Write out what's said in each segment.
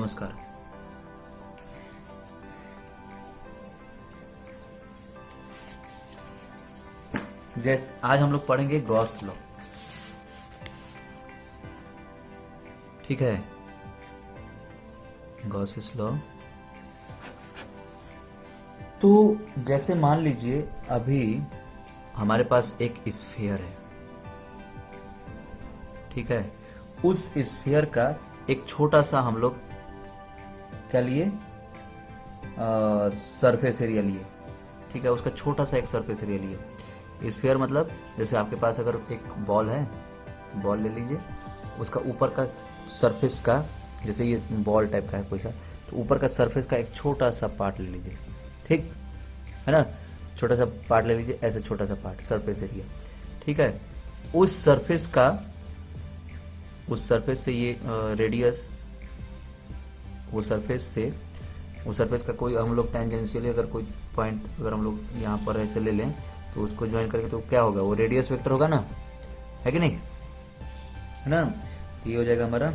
नमस्कार। जैसे आज हम लोग पढ़ेंगे गॉस लॉ। ठीक है, गॉसिस लॉ। तो जैसे मान लीजिए अभी हमारे पास एक स्फीयर है। ठीक है, उस स्फीयर का एक छोटा सा हम लोग क्या लिए, सरफेस एरिया लिए। ठीक है, उसका छोटा सा एक सरफेस एरिया लिए। स्फीयर मतलब जैसे आपके पास अगर एक बॉल है, बॉल ले लीजिए, उसका ऊपर का सरफेस का, जैसे ये बॉल टाइप का है कोई सा, तो ऊपर का सरफेस का एक छोटा सा पार्ट ले लीजिए। ठीक है ना, छोटा सा पार्ट ले लीजिए, ऐसे छोटा सा पार्ट, सरफेस एरिया। ठीक है, उस सरफेस से ये रेडियस, वो सरफेस का कोई हम लोग टेंजेंशियली अगर कोई पॉइंट अगर हम लोग यहाँ पर ऐसे ले लें तो उसको ज्वाइन करके तो क्या होगा, वो रेडियस वेक्टर होगा ना, है कि नहीं, है ना। तो ये हो जाएगा हमारा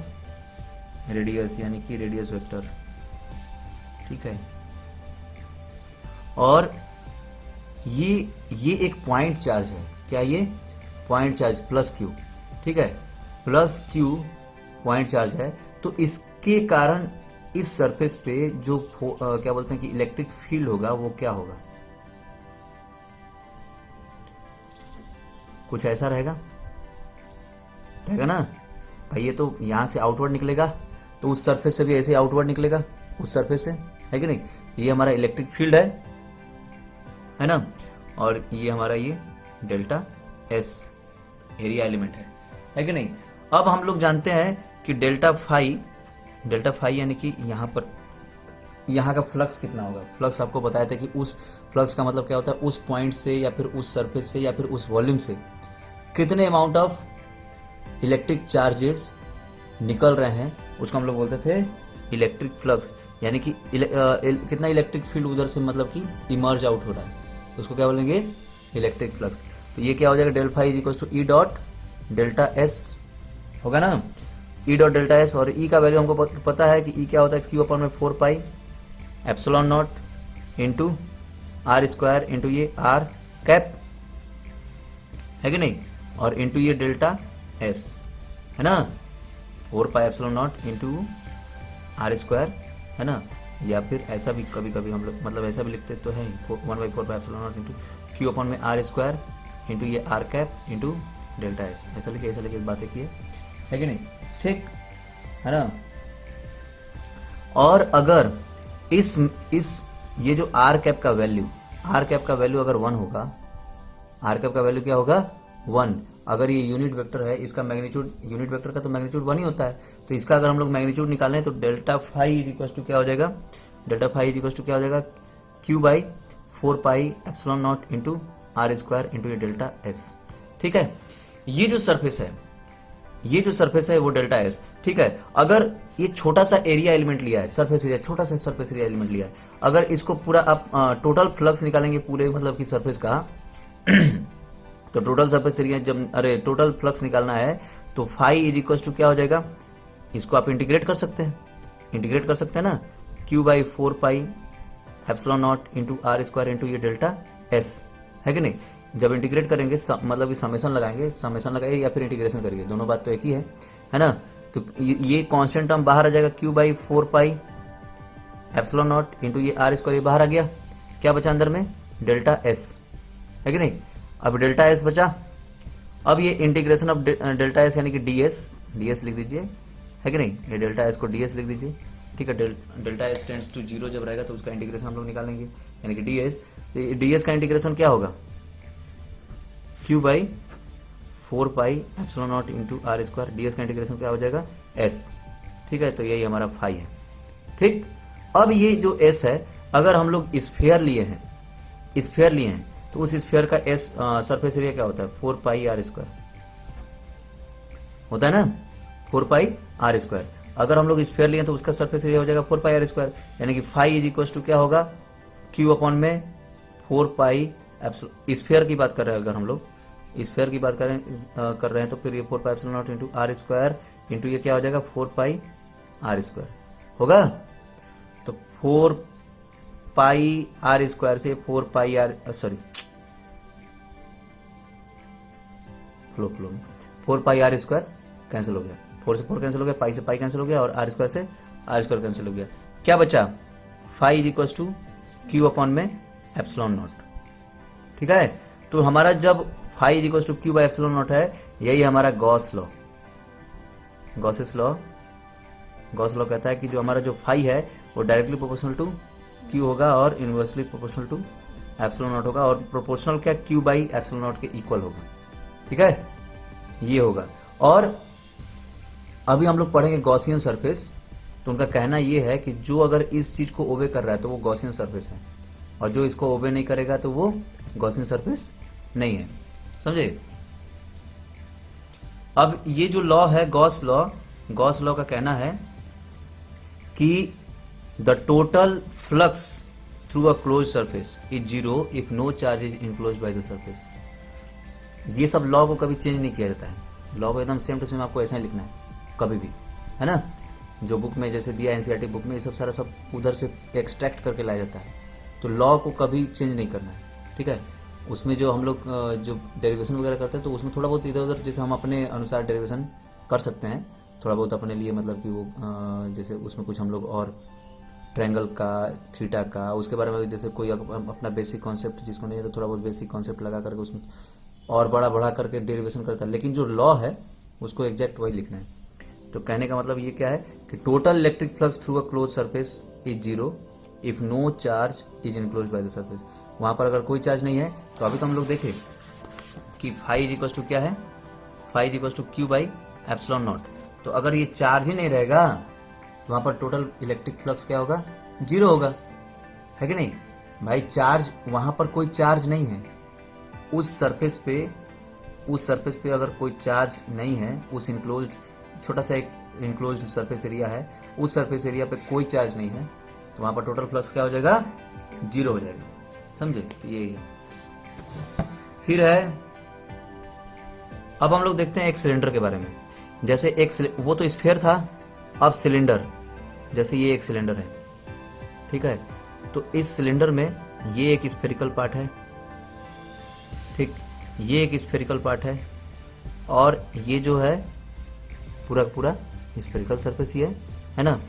रेडियस, यानी कि रेडियस वेक्टर। ठीक है, और ये एक पॉइंट चार्ज है। क्या ये पॉइंट चार्ज, प्लस क्यू। ठीक है, प्लस क्यू पॉइंट चार्ज है। तो इसके कारण इस सरफेस पे जो क्या बोलते हैं कि इलेक्ट्रिक फील्ड होगा वो क्या होगा, कुछ ऐसा रहेगा ना भाई। ये तो यहां से आउटवर्ड निकलेगा, तो उस सरफेस से भी ऐसे आउटवर्ड निकलेगा, उस सरफेस से, है कि नहीं। ये हमारा इलेक्ट्रिक फील्ड है ना। और ये हमारा ये डेल्टा एस एरिया एलिमेंट है कि नहीं। अब हम लोग जानते हैं कि डेल्टा फाई यानी कि यहाँ का फ्लक्स कितना होगा। फ्लक्स आपको बताया था कि उस फ्लक्स का मतलब क्या होता है, उस पॉइंट से या फिर उस सरफेस से या फिर उस वॉल्यूम से कितने अमाउंट ऑफ इलेक्ट्रिक चार्जेस निकल रहे हैं, उसको हम लोग बोलते थे इलेक्ट्रिक फ्लक्स। यानी कि कितना इलेक्ट्रिक फील्ड उधर से मतलब कि इमर्ज आउट हो रहा है, तो उसको क्या बोलेंगे, इलेक्ट्रिक फ्लक्स। तो ये क्या हो जाएगा, del phi is equal to E dot delta S होगा ना, ई डॉट डेल्टा एस। और ई का वैल्यू हमको पता है कि ई क्या होता है, क्यू अपन में 4 pi epsilon not into R square into ये आर कैप, है कि नहीं, और इंटू ये डेल्टा एस, है ना, 4 pi epsilon not into R square, है ना। या फिर ऐसा भी कभी कभी हम लोग मतलब ऐसा भी लिखते तो है 1/4 pi epsilon not into Q upon में आर स्क्वायर इंटू ये R cap into delta S, ऐसा लिखे बातें की है कि नहीं। ठीक है ना। और अगर इस ये जो आर कैप का वैल्यू अगर 1 होगा, आर कैप का वैल्यू क्या होगा, 1। अगर ये यूनिट वेक्टर है, इसका मैग्नीट्यूड, यूनिट वेक्टर का तो मैग्नीट्यूड 1 ही होता है, तो इसका अगर हम लोग मैग्नीट्यूड निकालें तो डेल्टा फाई इक्वल टू क्या हो जाएगा, Q by 4 pi epsilon not into R square into ये डेल्टा एस। ठीक है, ये जो सरफेस है वो डेल्टा एस। ठीक है, अगर ये छोटा सा एरिया एलिमेंट लिया है, छोटा सा सरफेस एरिया एलिमेंट लिया है, अगर इसको पूरा आप टोटल फ्लक्स निकालेंगे पूरे मतलब कि सरफेस का तो total surface area total flux निकालना है तो फाई इज इक्वल टू क्या हो जाएगा, इसको आप इंटीग्रेट कर सकते हैं ना, Q by 4 pi epsilon not into R square into ये डेल्टा एस, है कि नहीं। जब इंटीग्रेट करेंगे मतलब कि समेशन लगाइए या फिर इंटीग्रेशन करिए, दोनों बात तो एक ही है ना। तो ये कांस्टेंट टर्म बाहर आ जाएगा, Q by 4 pi epsilon not into ये आर स्क्वायर, ये बाहर आ गया, क्या बचा अंदर में, डेल्टा एस, है कि नहीं। अब डेल्टा एस बचा, अब ये इंटीग्रेशन ऑफ डेल्टा एस यानी कि डीएस लिख दीजिए, है कि नहीं, ये डेल्टा एस को डीएस लिख दीजिए। ठीक है, डेल्टा एस टेंड्स टू 0 जब रहेगा तो उसका इंटीग्रेशन हम लोग निकालेंगे, यानी कि डीएस का इंटीग्रेशन क्या होगा, Q by 4 pi epsilon not into R square, dS का इंटीग्रेशन क्या हो जाएगा, एस। ठीक है, तो यही हमारा फाई है। ठीक, अब ये जो एस है, अगर हम लोग स्फीयर लिए हैं तो उस स्फीयर का एस सरफेस एरिया क्या होता है, 4 पाई आर स्क्वायर होता है ना, 4 पाई आर स्क्वायर। अगर हम लोग स्फीयर लिए तो उसका सरफेस एरिया हो जाएगा 4 पाई आर स्क्वायर, यानी कि फाई इज इक्वल टू क्या होगा, क्यू अपॉन में 4 पाई स्फीयर की बात कर रहे हैं, अगर हम लोग स्फीयर की बात कर रहे हैं तो फिर ये 4 pi epsilon not into R square into ये क्या हो जाएगा 4 पाई आर स्क्वायर, होगा। तो 4 पाई आर स्क्वायर से 4 pi R, sorry flow 4 pi R square cancel हो गया, 4 से 4 कैंसिल हो गया, पाई से पाई कैंसिल हो गया और आर स्क्वायर से आर स्क्वायर कैंसिल हो गया। क्या बचा? Phi is equal to Q upon में एप्सिलॉन नॉट। ठीक है, तो हमारा जब phi is equal to Q by epsilon not है, यही हमारा Gauss law, Gauss's law. Gauss law कहता है कि जो हमारा जो फाई है वो डायरेक्टली प्रोपोर्शनल टू क्यू होगा और inversely proportional to epsilon not होगा, और प्रोपोर्शनल क्या, क्यू बाई एप्सिलॉन नॉट के इक्वल होगा। ठीक है, ये होगा। और अभी हम लोग पढ़ेंगे गॉसियन सरफेस। तो उनका कहना यह है कि जो अगर इस चीज को ओबे कर रहा है तो वो गॉसियन सरफेस है, और जो इसको ओबे नहीं करेगा तो वो गॉसियन सरफेस नहीं है। समझे? अब ये जो लॉ है गॉस लॉ, गॉस लॉ का कहना है कि the total flux through a close surface is zero if no charge is enclose by the surface. ये सब लॉ को कभी चेंज नहीं किया जाता है, लॉ को एकदम सेम टू सेम आपको ऐसा ही लिखना है कभी भी, है ना। जो बुक में जैसे दिया एनसीईआरटी बुक में, ये सब सारा सब उधर से एक्सट्रैक्ट करके लाया जाता है। तो लॉ को कभी चेंज नहीं करना है। ठीक है, उसमें जो हम लोग जो डेरिवेशन वगैरह करते हैं तो उसमें थोड़ा बहुत इधर उधर जैसे हम अपने अनुसार डेरिवेशन कर सकते हैं, थोड़ा बहुत अपने लिए, मतलब कि वो जैसे उसमें कुछ हम लोग और ट्रायंगल का, थीटा का, उसके बारे में जैसे कोई अपना बेसिक कॉन्सेप्ट जिसको नहीं है तो थोड़ा बहुत बेसिक कॉन्सेप्ट लगा करके उसमें और बढ़ा करके डेरिवेशन करता है, लेकिन जो लॉ है उसको एग्जैक्ट वही लिखना है। तो कहने का मतलब ये क्या है कि total electric flux through a close surface is zero if no charge is enclose by the surface. वहां पर अगर कोई चार्ज नहीं है तो अभी तो हम लोग देखें कि फाई इज इक्वल टू क्या है, phi is equal to Q by epsilon not. तो अगर ये चार्ज ही नहीं रहेगा तो वहां पर टोटल इलेक्ट्रिक फ्लक्स क्या होगा, जीरो होगा, है कि नहीं भाई। चार्ज, वहां पर कोई चार्ज नहीं है उस सरफेस पे अगर कोई चार्ज नहीं है, उस इनक्लोज्ड छोटा सा एक इनक्लोज्ड सरफेस एरिया है, उस सरफेस एरिया पे कोई चार्ज नहीं है, तो वहां पर टोटल फ्लक्स क्या हो जाएगा, जीरो हो जाएगा। समझे? ये फिर है, अब हम लोग देखते हैं एक सिलेंडर के बारे में। जैसे एक वो तो स्फीयर था, अब सिलेंडर, जैसे ये एक सिलेंडर है, ठीक है। तो इस सिलेंडर में ये एक स्फेरिकल पार्ट है, ठीक, ये एक स्फेरिकल पार्ट है, और ये जो है पूरा पूरा स्फेरिकल सरफेस ही है ना।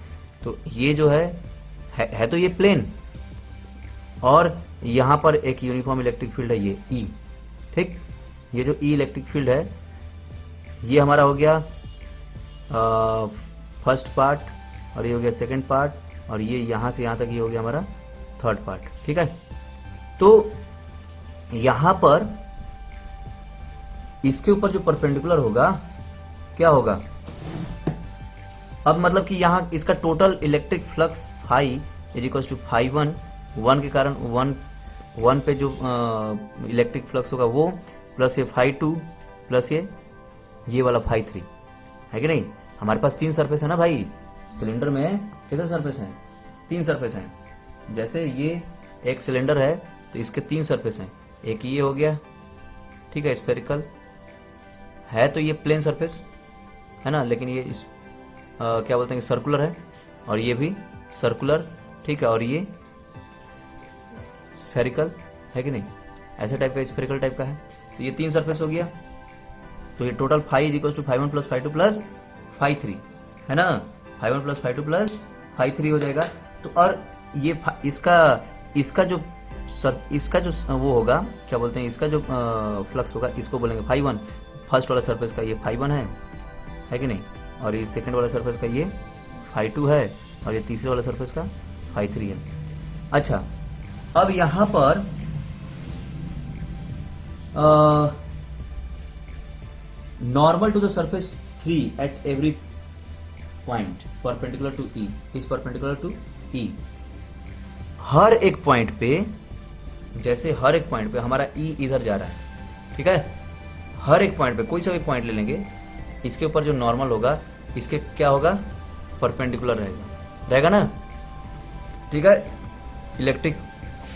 तो ये जो है तो ये प्लेन, और यहां पर एक यूनिफॉर्म इलेक्ट्रिक फील्ड है, ये ई, ठीक। ये जो ई इलेक्ट्रिक फील्ड है ये हमारा हो गया फर्स्ट पार्ट, और ये हो गया सेकंड पार्ट, और ये यहां से यहां तक ये हो गया हमारा थर्ड पार्ट, ठीक है। तो यहां पर इसके ऊपर जो परपेंडिकुलर होगा क्या होगा, अब मतलब कि यहां इसका total electric flux phi is equal to phi one के कारण वन पे जो इलेक्ट्रिक फ्लक्स होगा वो, प्लस ये फाई टू, प्लस ये वाला फाई थ्री, है कि नहीं। हमारे पास 3 सरफेस है ना भाई, सिलेंडर में कितने सरफेस हैं, 3 सरफेस हैं। जैसे ये एक सिलेंडर है तो इसके 3 सरफेस हैं, एक ये हो गया, ठीक है, स्फेरिकल है, तो ये प्लेन सरफेस है ना, लेकिन ये क्या बोलते हैं, सर्कुलर है, और ये भी सर्कुलर, ठीक है, और ये स्फेरिकल है कि नहीं, ऐसे टाइप का स्फेरिकल टाइप का है। तो ये 3 सरफेस हो गया, तो ये total phi is equal to phi one plus phi two plus phi three, है ना, phi one plus phi two plus phi three हो जाएगा। तो और ये इसका जो वो होगा, क्या बोलते हैं, इसका जो फ्लक्स होगा, इसको बोलेंगे फाई वन। फर्स्ट वाला सरफेस का ये फाई वन है कि नहीं, और ये सेकंड वाला सरफेस का ये फाई टू है, और ये तीसरे वाला सरफेस का फाई थ्री है। अच्छा, अब यहां पर normal to the surface 3 at every point perpendicular to E is perpendicular to E. हर एक पॉइंट पे, जैसे हर एक पॉइंट पे हमारा ई इधर जा रहा है, ठीक है, हर एक पॉइंट पे कोई सा भी पॉइंट ले लेंगे, इसके ऊपर जो नॉर्मल होगा इसके क्या होगा, परपेंडिकुलर रहेगा ना, ठीक है। इलेक्ट्रिक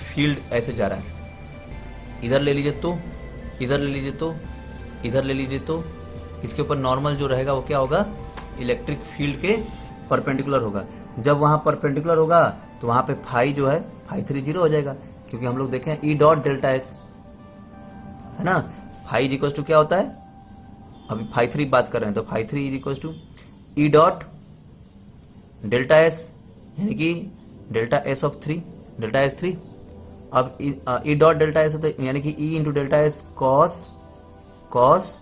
फील्ड ऐसे जा रहा है, इधर ले लीजिए तो, इधर ले लीजिए तो, इधर ले लीजिए तो, इसके ऊपर नॉर्मल जो रहेगा वो क्या होगा, इलेक्ट्रिक फील्ड के परपेंडिकुलर होगा। जब वहां परपेंडिकुलर होगा तो वहां पे फाई जो है फाई 3 जीरो हो जाएगा, क्योंकि हम लोग देखें ई डॉट डेल्टा एस है ना, फाई इक्वल टू क्या होता है, अभी फाई 3 बात कर रहे हैं तो phi 3 equal to E dot delta S, यानी कि delta S of 3, delta S 3। अब ई डॉट डेल्टा एस होता है यानी कि E into delta S cos cos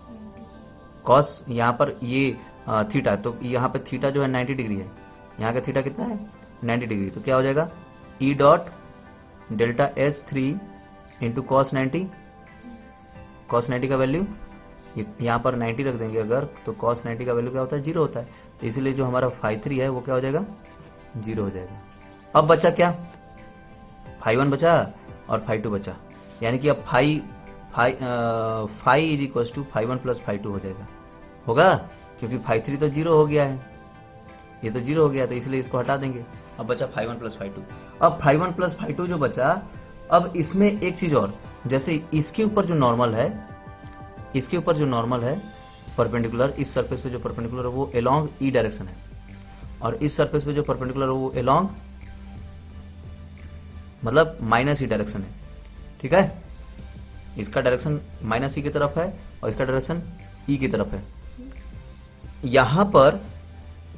cos, यहाँ पर ये थीटा, तो यहाँ पे थीटा जो है 90 डिग्री है, यहाँ का थीटा कितना है 90 डिग्री, तो क्या हो जाएगा ई dot delta S 3 into cos 90, cos 90 का वैल्यू यहाँ पर 90 रख देंगे अगर, तो कॉस 90 का वैल्यू क्या होता है 0 होता है, तो इसलिए जो हमारा फाई 3 है वो क्या हो जाएगा 0 हो जाएगा। अब बचा क्या, फाई 1 बचा और फाई 2 बचा, यानी कि अब phi is equal to phi 1 plus phi 2 हो जाएगा, होगा, क्योंकि फाई 3 तो 0 हो गया है, ये तो 0 हो गया, तो इसलिए इसको हटा देंगे। अब बचा फाई 1 प्लस फाई 2। अब फाई 1 प्लस फाई 2 जो बचा, अब इसमें एक चीज और, जैसे इसके ऊपर जो नॉर्मल है, इसके ऊपर जो नॉर्मल है परपेंडिकुलर, इस सरफेस पे जो परपेंडिकुलर है वो अलोंग ई डायरेक्शन है, और इस सरफेस पे जो परपेंडिकुलर है वो अलोंग मतलब माइनस ई डायरेक्शन है, ठीक है, इसका डायरेक्शन माइनस ई की तरफ है और इसका डायरेक्शन ई की तरफ है। यहां पर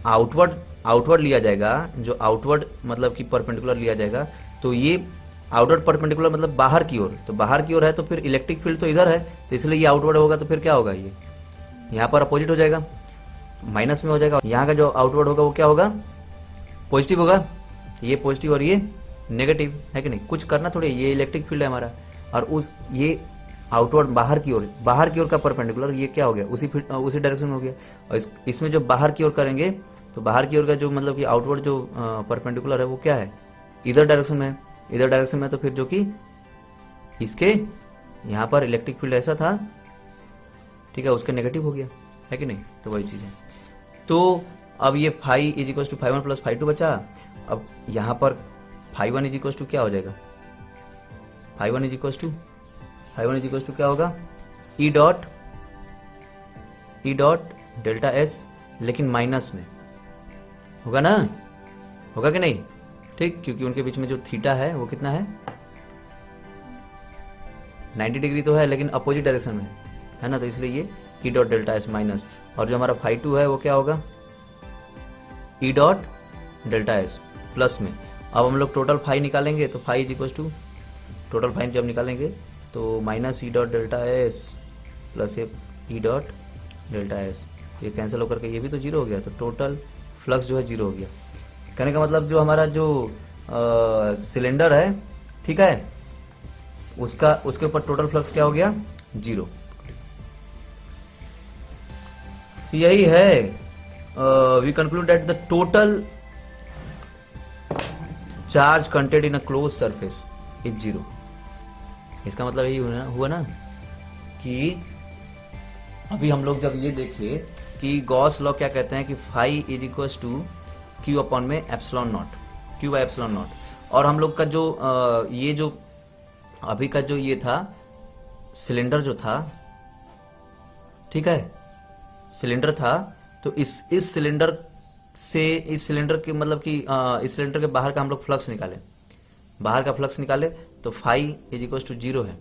आउटवर्ड लिया जाएगा, जो आउटवर्ड मतलब कि परपेंडिकुलर लिया जाएगा, तो ये आउटवर्ड परपेंडिकुलर मतलब बाहर की ओर, तो बाहर की ओर है तो फिर इलेक्ट्रिक फील्ड तो इधर है, तो इसलिए ये आउटवर्ड होगा, तो फिर क्या होगा, ये यहाँ पर अपोजिट हो जाएगा, माइनस में हो जाएगा, यहाँ का जो आउटवर्ड होगा वो क्या होगा पॉजिटिव होगा, ये पॉजिटिव और ये नेगेटिव है कि नहीं, कुछ करना थोड़ी, ये इलेक्ट्रिक फील्ड है हमारा, और उस ये आउटवर्ड बाहर की ओर का परपेंडिकुलर ये क्या हो गया, उसी डायरेक्शन में हो गया, और इसमें जो बाहर की ओर करेंगे तो बाहर की ओर का जो मतलब कि आउटवर्ड जो परपेंडिकुलर है वो क्या है इधर डायरेक्शन में, इधर डायरेक्शन में, तो फिर जो कि इसके यहाँ पर इलेक्ट्रिक फील्ड ऐसा था, ठीक है, उसका नेगेटिव हो गया, है कि नहीं, तो वही चीज है। तो अब ये phi is equal to phi 1 plus phi 2 बचा, अब यहाँ पर फाई 1 इज इक्वल टू क्या हो जाएगा, फाई 1 इज इक्वल टू क्या होगा ई डॉट डेल्टा एस, लेकिन माइनस में होगा ना, होगा कि नहीं, ठीक, क्योंकि उनके बीच में जो थीटा है वो कितना है 90 डिग्री तो है, लेकिन अपोजिट डायरेक्शन में है ना, तो इसलिए ये E dot delta S minus, और जो हमारा फाई 2 है वो क्या होगा E dot delta S plus में। अब हम लोग टोटल फाई निकालेंगे, तो phi is equal to total phi जब निकालेंगे तो minus E dot delta S plus E dot delta S, ये कैंसिल होकर के ये भी तो 0 हो गया, तो टोटल फ्लक्स जो है 0 हो गया। कहने का मतलब जो हमारा जो सिलेंडर है, ठीक है, उसके ऊपर टोटल फ्लक्स क्या हो गया 0। यही है, we conclude that the total charge content in a close surface is 0। इसका मतलब यही हुआ ना कि अभी हम लोग जब ये देखे कि गॉस लॉ क्या कहते हैं कि phi is equal to Q upon में epsilon naught, Q by epsilon naught, और हम लोग का जो ये जो अभी का जो ये था सिलेंडर जो था, ठीक है, सिलेंडर था, तो इस सिलेंडर से इस सिलेंडर के मतलब कि इस सिलेंडर के बाहर का हम लोग फ्लक्स निकाले, बाहर का फ्लक्स निकाले, तो फाई इज इक्वल टू 0 है,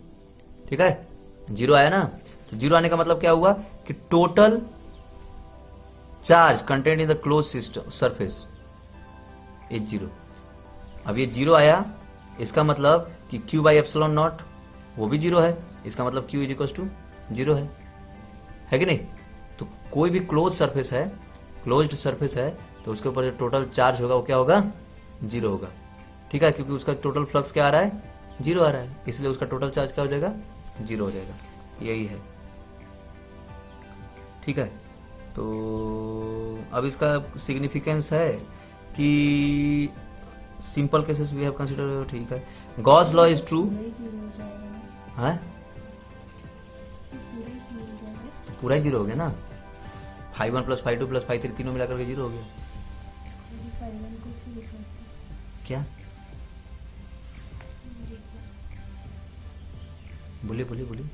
ठीक है, 0 आया ना, तो 0 आने का मतलब क्या हुआ कि total charge content in the close system surface is 0। अब ये 0 आया, इसका मतलब कि Q बाई एप्सिलॉन नॉट वो भी 0 है, इसका मतलब Q इज इक्वल टू 0 है कि नहीं। तो कोई भी क्लोज सरफेस है, क्लोज्ड सरफेस है, तो उसके ऊपर जो टोटल चार्ज होगा वो क्या होगा 0 होगा, ठीक है, क्योंकि उसका टोटल फ्लक्स क्या आ रहा है 0 आ रहा है, इसलिए उसका टोटल चार्ज क्या हो जाएगा 0 हो जाएगा, यही है, ठीक है। तो अब इसका सिग्निफिकेंस है कि simple cases we have consider, ठीक है, गॉस लॉ इज ट्रू है, पूरा ही 0 हो गया ना, phi 1 plus phi 2 plus phi 3 तीनों मिलाकर के 0 हो गया, क्या बोलिए बोलिए बोलिए।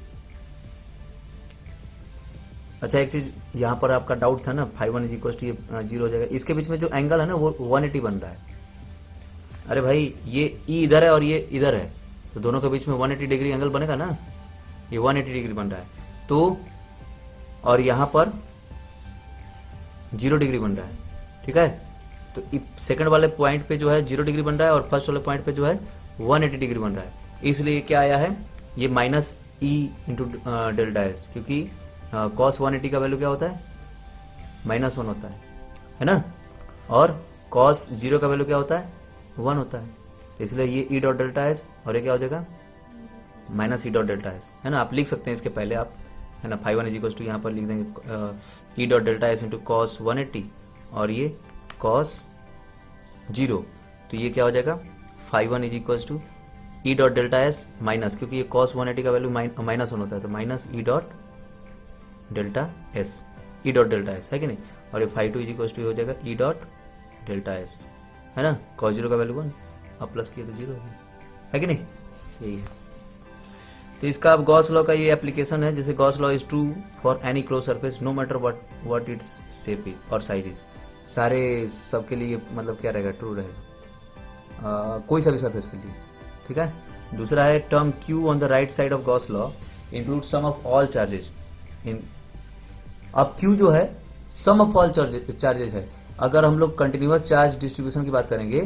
अच्छा एक चीज यहाँ पर आपका डाउट था ना, phi one is equal to ये जीरो हो जाएगा, इसके बीच में जो एंगल है ना वो 180 बन रहा है। अरे भाई ये ई इधर है और ये इधर है, तो दोनों के बीच में 180 डिग्री एंगल बनेगा ना, ये 180 डिग्री बन रहा है। तो और यहाँ पर 0 डिग्री बन रहा है, ठीक है। तो सेकंड वाले पॉइंट पे जो है 0 डिग्री बन रहा है और फर्स्ट वाले पॉइंट पे जो है 180 डिग्री बन रहा है। इसलिए क्या आया है, ये minus E into delta S, क्योंकि कॉस 180 का वैल्यू क्या होता है, -1 होता है ना, और कॉस 0 का वैल्यू क्या होता है, 1 होता है। तो इसलिए ये ई डॉट डेल्टा एस और ये क्या हो जाएगा, minus E dot delta S, है ना। आप लिख सकते हैं इसके पहले आप, है ना, phi one is equal to यहाँ पर लिख देंगे E dot delta S into cos 180 और ये कॉस 0, तो ये क्या हो जाएगा, phi one is equal to E dot delta S minus, क्योंकि ये कॉस 180 का वैल्यू -1 होता है, तो minus E dot delta S, E dot delta S, है कि नहीं। और ये phi two is equal to हो जाएगा ई डॉट डेल्टा एस, है ना। कॉस 0 का वैल्यू 1, अब प्लस किया तो 0 है कि नहीं, यही है। तो इसका अब गॉस लॉ का ये एप्लीकेशन है, जैसे Gauss law is true for any close surface no matter what its shape is और साइज इज, सारे सबके लिए मतलब क्या रहेगा, ट्रू रहेगा, कोई सा भी सरफेस के लिए, ठीक है। दूसरा है term Q on the right side of Gauss law include sum of all charges in, अब क्यू जो है सम ऑफ ऑल चार्जेस है। अगर हम लोग कंटिन्यूअस चार्ज डिस्ट्रीब्यूशन की बात करेंगे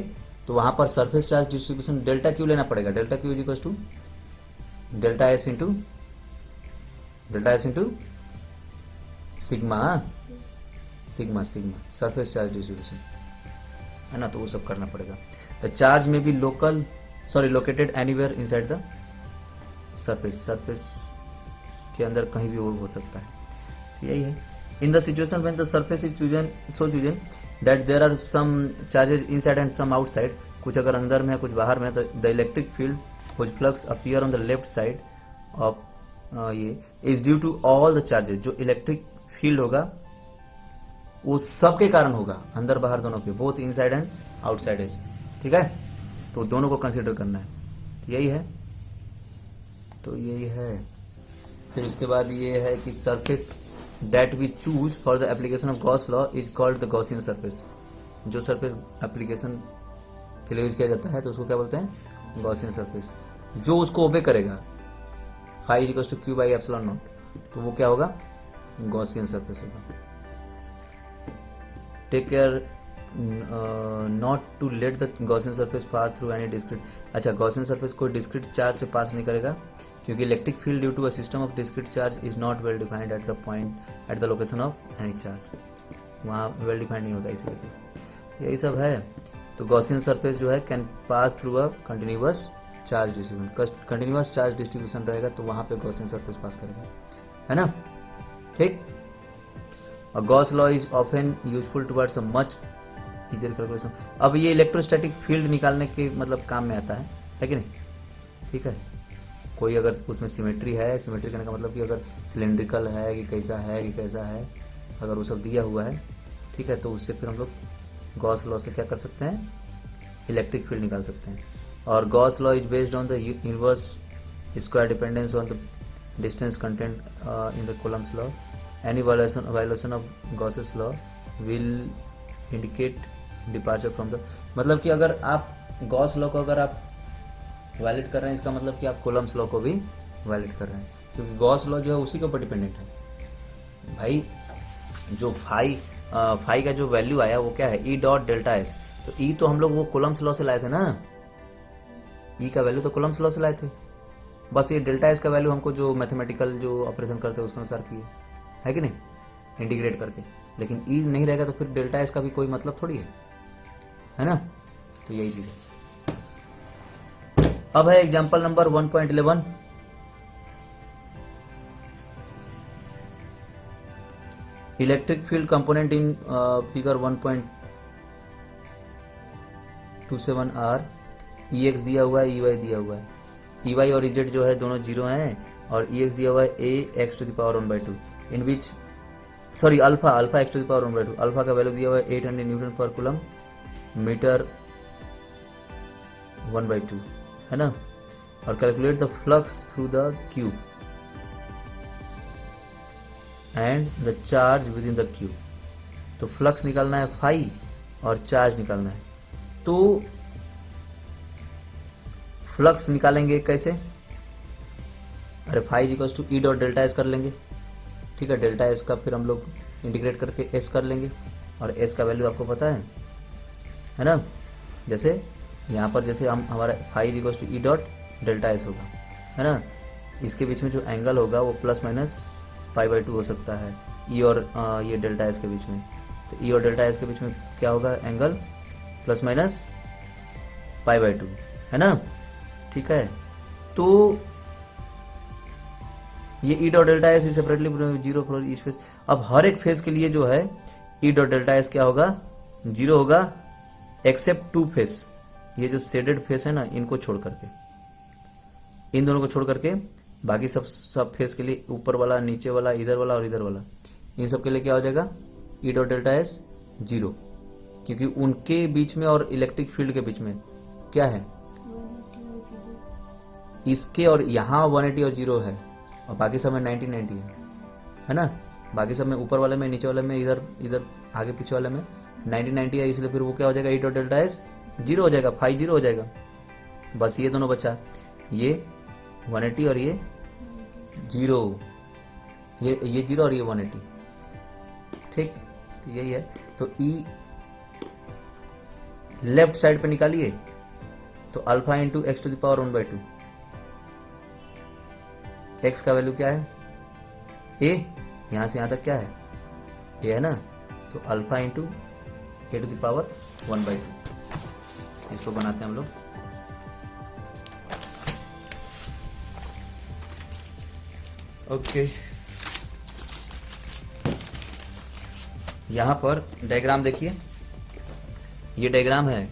तो वहां पर surface charge distribution delta Q लेना पड़ेगा, delta Q is equal to delta S into sigma sigma sigma surface charge distribution, है ना। तो वो सब करना पड़ेगा। The charge may be located anywhere inside the surface के अंदर कहीं भी हो सकता है, यही है। In the situation when the surface is chosen that there are some charges inside and some outside, कुछ अगर अंदर में है कुछ बाहर में, the electric field which flux appear on the left side of ये is due to all the charges, जो इलेक्ट्रिक फील्ड होगा वो सबके कारण होगा, अंदर बाहर दोनों के, both inside and outside as, ठीक है। तो दोनों को कंसीडर करना है, तो यही है, तो यही है। फिर उसके बाद ये है कि surface that we choose for the application of Gauss law is called the Gaussian surface, जो सरफेस एप्लीकेशन के लिए यूज किया जाता है तो उसको क्या बोलते हैं, गॉसियन सरफेस। जो उसको ओबे करेगा phi equals to Q by epsilon not, तो वो क्या होगा, गॉसियन सरफेस होगा। Take care not to let the Gaussian surface pass through any discrete, अच्छा गॉसियन सरफेस कोई डिस्क्रीट चार्ज से पास नहीं करेगा, क्योंकि electric field due to a system of discrete charge is not well defined at the point at the location of any charge, वहाँ well defined नहीं होता, इसलिए यही सब है। तो गॉसियन सरफेस जो है can pass through a continuous charge distribution, continuous charge distribution रहेगा तो वहां पे गॉसियन सरफेस पास करेगा, है ना, ठीक। और Gauss law is often useful towards a much easier calculation. अब ये इलेक्ट्रोस्टैटिक फील्ड निकालने के मतलब काम में आता है कि नहीं, ठीक है। कोई अगर उसमें सिमेट्री है, सिमेट्री करने का मतलब कि अगर सिलेंड्रिकल है कि कैसा है, अगर वो सब दिया हुआ है, ठीक है, तो उससे फिर हम लोग गॉस लॉ से क्या कर सकते हैं, इलेक्ट्रिक फील्ड निकाल सकते हैं। और Gauss law is based on the inverse square dependence on the distance content in the Coulomb's law, any violation of Gauss's law will indicate departure from the, मतलब कि अगर आप गॉस लॉ को अगर आप वैलिड कर रहे हैं, इसका मतलब कि आप कूलम्स लॉ को भी वैलिड कर रहे हैं, क्योंकि गॉस लॉ जो है उसी के ऊपर डिपेंडेंट है भाई। जो फाई का जो वैल्यू आया वो क्या है, ई डॉट डेल्टा एस, तो ई तो हम लोग वो कूलम्स लॉ से लाए थे ना, ई का वैल्यू तो कूलम्स लॉ से लाए थे, बस ये डेल्टा एस का वैल्यू हमको जो मैथमेटिकल जो ऑपरेशन करते हैं उसके अनुसार किए, है कि नहीं, इंटीग्रेट करके। लेकिन ई नहीं रहेगा तो फिर डेल्टा एस का भी कोई मतलब थोड़ी है ना। तो यही चीज है। अब है example number 1.11, electric field component in figure 1.27 are, E x दिया हुआ है, ई वाई दिया हुआ है, ई वाई और इजेड जो है दोनों जीरो हैं, और ई एक्स दिया हुआ है A X to the power 1/2, in which sorry alpha X to the power 1/2, alpha का वैल्यू दिया हुआ है 800 न्यूटन पर कूलम मीटर 1/2, है ना। और calculate the flux through the cube, and the charge with in the Q. तो flux निकालना है फाई और चार्ज निकालना है। तो फ्लक्स निकालेंगे कैसे? अरे phi equal to E dot delta S कर लेंगे, ठीक है। डेल्टा एस का फिर हम लोग इंटीग्रेट करके एस कर लेंगे, और एस का वैल्यू आपको पता है ना। जैसे यहाँ पर जैसे हम हमारा phi equal to E dot delta S होगा, है ना। इसके बीच में जो एंगल होगा वो प्लस माइनस पाई बाई 2 हो सकता है, ई और ये डेल्टा एस के बीच में। तो ई और डेल्टा एस के बीच में क्या होगा? Angle plus minus pi by 2, है ना, ठीक है। तो ये E dot delta S separately zero for each phase. अब हर एक फेज के लिए जो है ई डॉट डेल्टा एस क्या होगा? जीरो होगा, एक्सेप्ट 2 फेज। ये जो शेडेड फेस है ना, इनको छोड़ करके, इन दोनों को छोड़ करके बाकी सब फेस के लिए, ऊपर वाला, नीचे वाला, इधर वाला और इधर वाला, इन सब के लिए क्या हो जाएगा? ई डॉट डेल्टा एस जीरो, क्योंकि उनके बीच में और इलेक्ट्रिक फील्ड के बीच में क्या है? इसके और यहाँ 180 और जीरो है, और बाकी सब में 90 है ना। बाकी सब में ऊपर वाले में, नीचे वाले में, इधर आगे पीछे वाले में 90 है, इसलिए फिर वो क्या हो जाएगा? ई डॉट डेल्टा एस जीरो हो जाएगा, फाई जीरो हो जाएगा। बस ये दोनों बचा, ये 180 और ये जीरो, ये जीरो और ये 180, ठीक। तो यही है। तो ई लेफ्ट साइड पे निकालिए, तो alpha into x to the power 1/2। X का वैल्यू क्या है? ए, यहां से यहां तक क्या है? ए है ना। तो alpha into A to the power 1/2। इसको बनाते हैं हम लोग। ओके, यहां पर डायग्राम देखिए, ये डायग्राम है।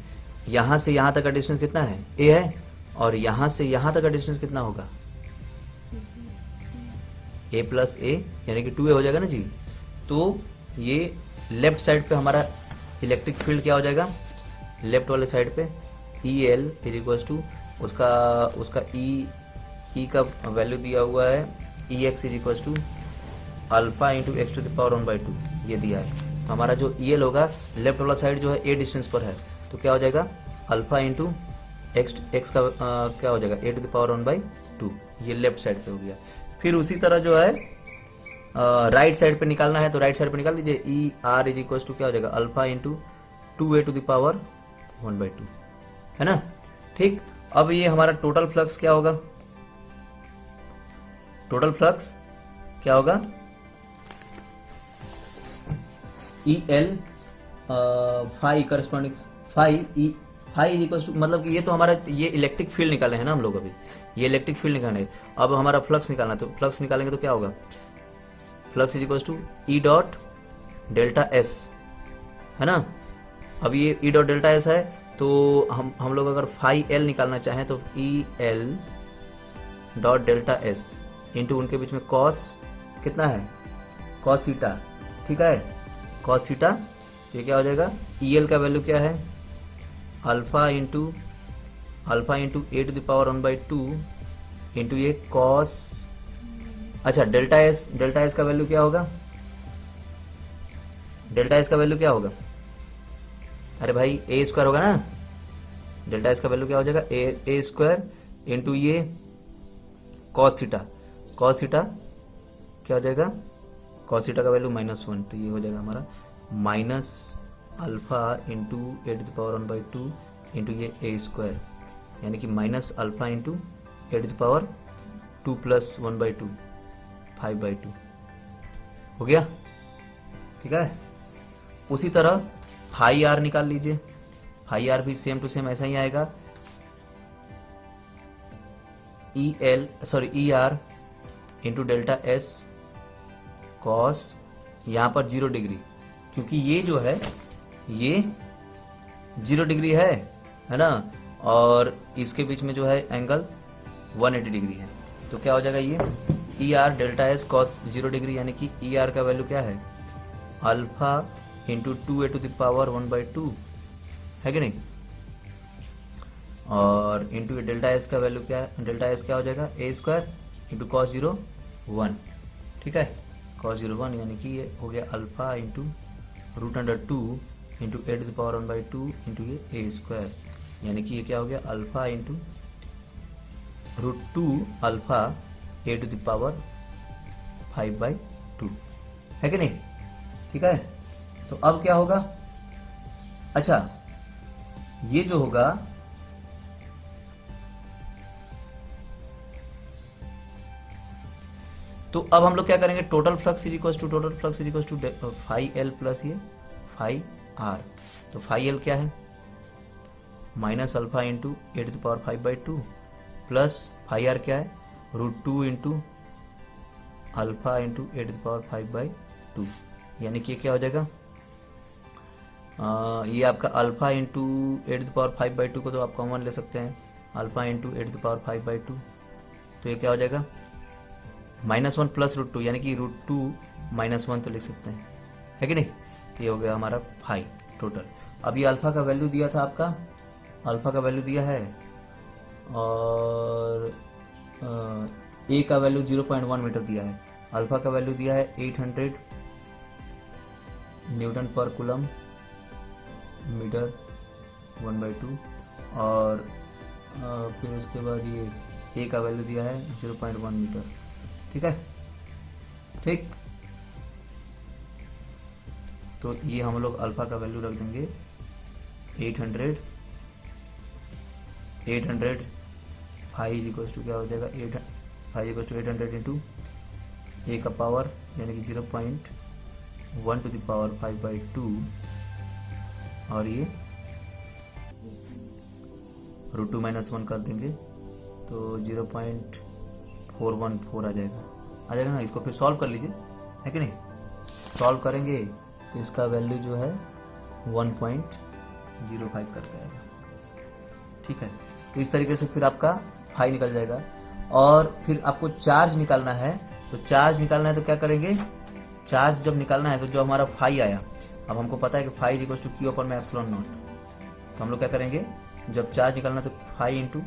यहां से यहां तक का डिस्टेंस कितना है? ए है, और यहां से यहां तक का डिस्टेंस कितना होगा? ए प्लस ए, यानी कि 2a हो जाएगा ना जी। तो ये लेफ्ट साइड पे हमारा इलेक्ट्रिक फील्ड क्या हो जाएगा? लेफ्ट वाले साइड पे E L is equal to उसका ई का वैल्यू दिया हुआ है, E X is equal to alpha into x to the power 1/2, ये दिया है। तो हमारा जो ई एल होगा, लेफ्ट वाला साइड जो है ए डिस्टेंस पर है, तो क्या हो जाएगा? अल्फा इंटू एक्स का क्या हो जाएगा? ए टू द पावर 1/2, ये लेफ्ट साइड पे हो गया। फिर उसी तरह जो है राइट साइड पे निकालना है, तो राइट साइड पे निकाल लीजिए। E R is equal to क्या हो जाएगा? Alpha into 2a to the power 1/2, है ना, ठीक। अब ये हमारा टोटल फ्लक्स क्या होगा? टोटल फ्लक्स क्या होगा? E L phi corresponding phi is equal to, मतलब कि ये तो हमारा ये इलेक्ट्रिक फील्ड निकाले हैं ना हम लोग अभी, ये इलेक्ट्रिक फील्ड निकाले। अब हमारा फ्लक्स निकालना है, तो फ्लक्स निकालेंगे तो क्या होगा? Flux is equal to E dot delta S, है ना। अब ये ई डॉट डेल्टा एस है, तो हम लोग अगर फाई एल निकालना चाहें तो E L dot delta S into उनके बीच में कॉस कितना है? कॉस थीटा, ठीक है, कॉस थीटा। ये क्या हो जाएगा? ई एल का वैल्यू क्या है? Alpha into A to the power 1/2 into ये कॉस, अच्छा डेल्टा एस का वैल्यू क्या होगा? डेल्टा एस का वैल्यू क्या होगा? अरे भाई ए स्क्वायर होगा ना। डेल्टा एस का वैल्यू क्या हो जाएगा? ए स्क्वायर इंटू ये कॉस थीटा क्या हो जाएगा? कॉस थीटा का वैल्यू -1, तो ये हो जाएगा हमारा minus alpha into A to the power 1/2 into ये ए स्क्वायर, यानी कि minus alpha into A to the power 2 plus 1/2 5/2 हो गया, ठीक है। उसी तरह फाई आर निकाल लीजिए। फाई आर भी सेम टू सेम ऐसा ही आएगा, E R into delta S cos, यहां पर 0 डिग्री, क्योंकि ये जो है ये 0 डिग्री है ना, और इसके बीच में जो है एंगल 180 डिग्री है। तो क्या हो जाएगा? ये E R delta S cos 0 degree, यानी कि ई आर का वैल्यू क्या है? Alpha into 2a to the power 1/2, है कि नहीं। और इंटू डेल्टा एस का वैल्यू क्या है? डेल्टा एस क्या हो जाएगा? ए स्क्वायर इंटू कॉस 0 1, ठीक है, cos 01 यानी कि ये हो गया alpha into root under 2 into A to the power 1/2 into ये ए स्क्वायर, यानी कि ये क्या हो गया alpha into root 2 alpha A to the power 5/2, है कि नहीं? ठीक है, तो अब क्या होगा, अच्छा ये जो होगा तो अब हम लोग क्या करेंगे, total flux is equal to phi L plus ये फाई आर। तो फाई एल क्या है, minus alpha into A to the power 5/2 plus phi R क्या है, root 2 into alpha into A to the power 5/2, यानी कि क्या हो जाएगा, ये आपका alpha into A to the power 5/2 को तो आप कॉमन ले सकते हैं, alpha into A to the power 5/2, तो ये क्या हो जाएगा -1 प्लस रूट 2, यानी कि रूट 2 -1 तो लिख सकते हैं, है कि नहीं? तो ये हो गया हमारा फाई टोटल। अब ये अल्फा का वैल्यू दिया था आपका, अल्फा का वैल्यू दिया है और ए का वैल्यू 0.1 मीटर दिया है, अल्फा का वैल्यू दिया है 800 न्यूटन पर कूलम मीटर 1/2 और फिर उसके बाद ये ए का वैल्यू दिया है 0.1 मीटर, ठीक है, ठीक। तो ये हम लोग अल्फा का वैल्यू रख देंगे 800 फाइव इक्वल टू क्या हो जाएगा, 800 इंटू ए का पावर यानी कि 0.1 टू द पावर 5/2 और ये रूट 2 -1 कर देंगे तो 0.414 आ जाएगा ना। इसको फिर सॉल्व कर लीजिए, है कि नहीं? सॉल्व करेंगे तो इसका वैल्यू जो है 1.05 करके आएगा, ठीक है। तो इस तरीके से फिर आपका फाई निकल जाएगा। और फिर आपको चार्ज निकालना है, तो चार्ज निकालना है तो क्या करेंगे, चार्ज जब निकालना है तो जो हमारा फाई आया, अब हमको पता है कि phi equal to Q upon में एप्सिलॉन नॉट, तो हम लोग क्या करेंगे, जब चार्ज निकालना है तो फाई इंटू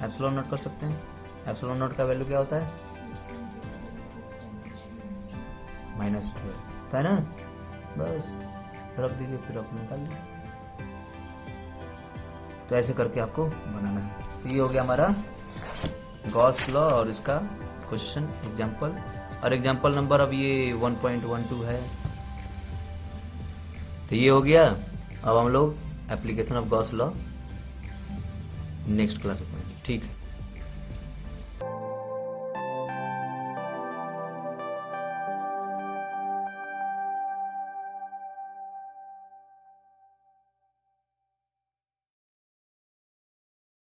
एप्सिलॉन नॉट कर सकते हैं। एप्सिलॉन नॉट का वैल्यू क्या होता है, -12 है ना, बस रख दीजिए फिर आप निकाल लीजिए। तो ऐसे करके आपको बनाना है। तो ये हो गया हमारा गॉस लॉ और इसका क्वेश्चन एग्जाम्पल, और एग्जाम्पल नंबर अब ये 1.12 है। तो ये हो गया। अब हम लोग application of Gauss law next class में पढ़ेंगे, ठीक है।